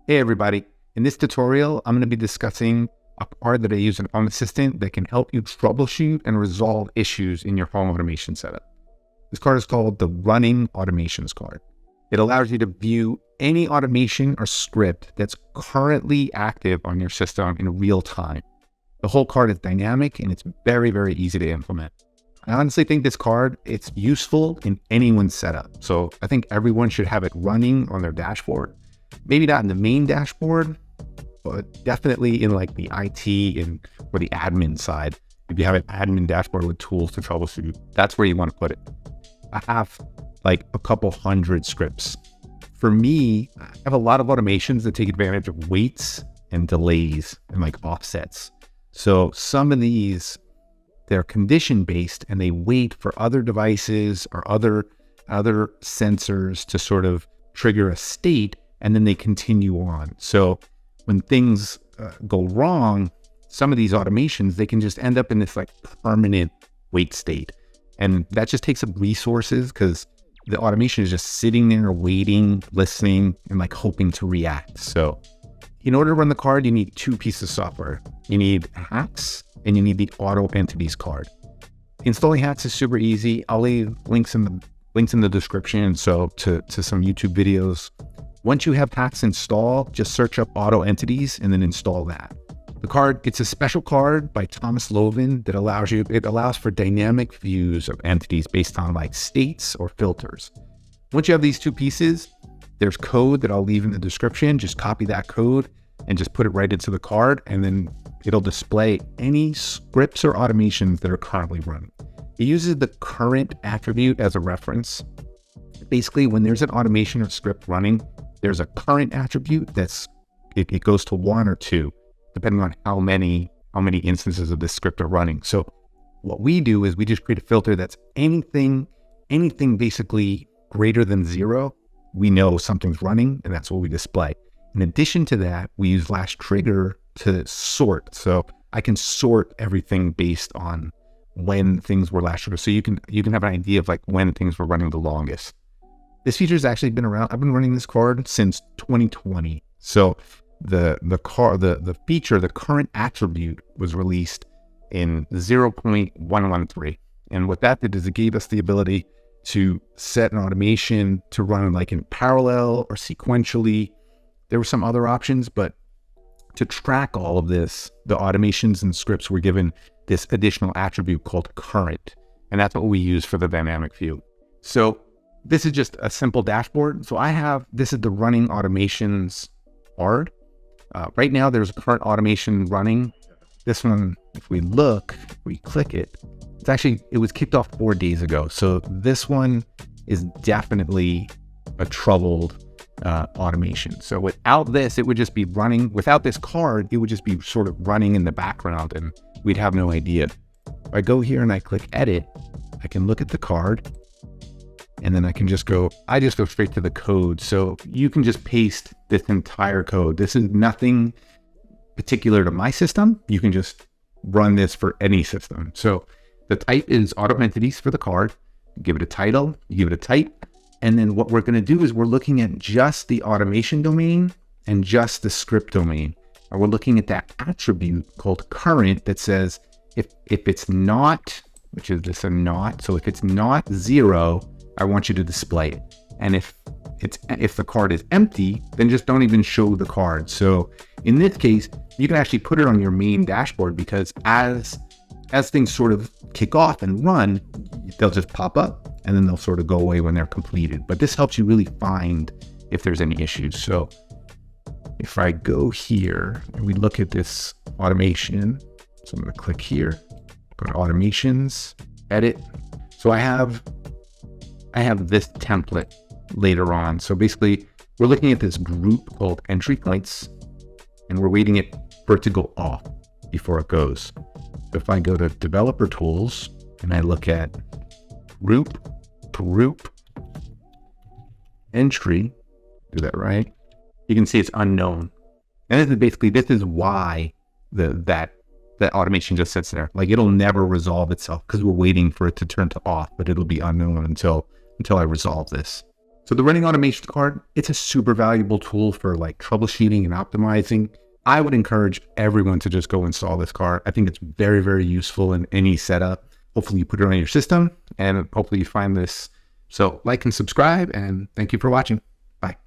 Hey everybody, in this tutorial, I'm going to be discussing a card that I use in Home Assistant that can help you troubleshoot and resolve issues in your home automation setup. This card is called the Running Automations card. It allows you to view any automation or script that's currently active on your system in real time. The whole card is dynamic and it's very, very easy to implement. I honestly think this card, it's useful in anyone's setup. So I think everyone should have it running on their dashboard. Maybe not in the main dashboard, but definitely in like the IT or the admin side. If you have an admin dashboard with tools to troubleshoot, that's where you want to put it. I have like a couple hundred scripts. For me, I have a lot of automations that take advantage of waits and delays and like offsets. So some of these, they're condition based and they wait for other devices or other sensors to sort of trigger a state, and then they continue on. So when things go wrong, some of these automations, they can just end up in this like permanent wait state. And that just takes up resources because the automation is just sitting there waiting, listening, and like hoping to react. So in order to run the card, you need two pieces of software. You need Hacks and you need the Auto Entities card. Installing Hacks is super easy. I'll leave links in the description. So to some YouTube videos. Once you have Hacks installed, just search up Auto Entities and then install that. The card, it's a special card by Thomas Loven that allows for dynamic views of entities based on like states or filters. Once you have these two pieces, there's code that I'll leave in the description. Just copy that code and just put it right into the card, and then it'll display any scripts or automations that are currently running. It uses the current attribute as a reference. Basically, when there's an automation or script running, there's a current attribute it goes to 1 or 2, depending on how many instances of this script are running. So what we do is we just create a filter that's anything basically greater than 0, we know something's running, and that's what we display. In addition to that, we use last trigger to sort. So I can sort everything based on when things were last triggered. So you can have an idea of like when things were running the longest. This feature has actually been around. I've been running this card since 2020. So the feature, the current attribute was released in 0.113. And what that did is it gave us the ability to set an automation to run like in parallel or sequentially. There were some other options, but to track all of this, the automations and scripts were given this additional attribute called current. And that's what we use for the dynamic view. So this is just a simple dashboard. So this is the Running Automations card. Right now there's a current automation running. This one, if we click it, it was kicked off 4 days ago. So this one is definitely a troubled automation. So without this, it would just be running. Without this card, it would just be sort of running in the background and we'd have no idea. If I go here and I click edit, I can look at the card and then I just go straight to the code. So you can just paste this entire code. This is nothing particular to my system. You can just run this for any system. So the type is Auto Entities for the card. Give it a title, you give it a type. And then what we're going to do is we're looking at just the automation domain and just the script domain. And we're looking at that attribute called current that says if it's not, which is this a not, so if it's not 0, I want you to display it. And if the card is empty, then just don't even show the card. So in this case, you can actually put it on your main dashboard because as things sort of kick off and run, they'll just pop up and then they'll sort of go away when they're completed. But this helps you really find if there's any issues. So if I go here and we look at this automation, so I'm going to click here, go to automations, edit. So I have this template later on. So basically we're looking at this group called entry points and we're waiting for it to go off before it goes. So if I go to developer tools and I look at group entry, do that right, you can see it's unknown. And this is why that automation just sits there. Like it'll never resolve itself because we're waiting for it to turn to off, but it'll be unknown until I resolve this. So the running automation card, it's a super valuable tool for like troubleshooting and optimizing. I would encourage everyone to just go install this card. I think it's very, very useful in any setup. Hopefully you put it on your system and hopefully you find this. So like and subscribe, and thank you for watching.